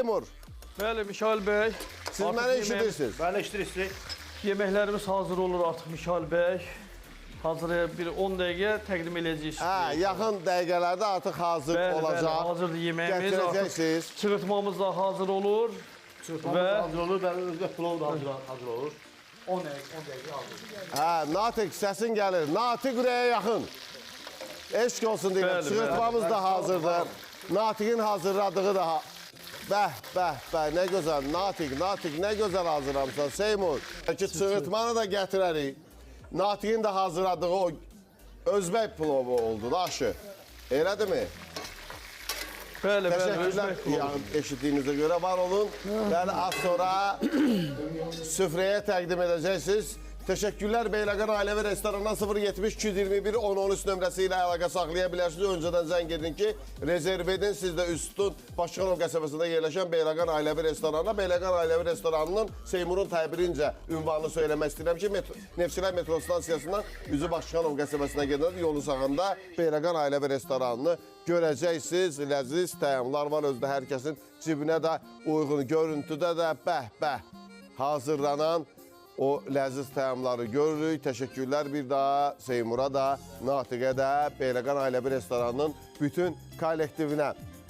Seymur, Bəli, Mikail bəy. siz mənə eşidirsiniz. Bəli, eşidirik. Yeməklərimiz hazır olur artıq Mikail bəy. Hazırlayıb bir 10 dəqiqə təqdim edəcəyik. Hə, yaxın dəqiqələrdə artıq hazır olacaq. Bəli, hazırdır yeməyimiz. Gətirəcəksiniz. Çığırtmamız da hazır olur. Çırpmamız hazır olur, bəli, özbək pulov da hazır olur. 10 dəqiqə hazır. Hə, Natiq səsin gəlir. Natiq ürəyə yaxın. Eşq olsun deyirəm. Bəli, Çığırtmamız da hazırdır. Natiqin hazırladığı da bəh, nə gözəl. Natiq, nə gözəl hazırlamısan Seymur. Çığırtmanı da gətirərik. Natiqin də hazırladığı o özbək plovu oldu da aşı. Elədirmi? Bəli, Təşəkkürlər eşitdiyinizə görə var olun. Bəli, az sonra süfrəyə təqdim edəcəksiniz. Təşəkkürlər Beyləqan Ailəvi Restoranına 070-221-1013 nömrəsi ilə əlaqə saxlaya bilərsiniz. Öncədən zəng edin ki, rezerv edin. Siz də Üstün Başkanov qəsəbəsində yerləşən Beyləqan Ailəvi Restoranına. Beyləqan Ailəvi Restoranının Seymurun təbirincə ünvanını söyləmək istəyirəm ki, Nevşehir metro stansiyasından üzü Başkanov qəsəbəsinə gedən yolun sağında Beyləqan Ailəvi Restoranını görəcəksiniz. Ləziz təyamlar var özdə hər kəsin cibinə də uyğun. Görüntüdə də bəh hazırlanan o ləziz təyamları görürük. Təşəkkürlər bir daha Seymura da, Natiqə də, Beyləqan Ailəvi Restoranının bütün kollektivinə.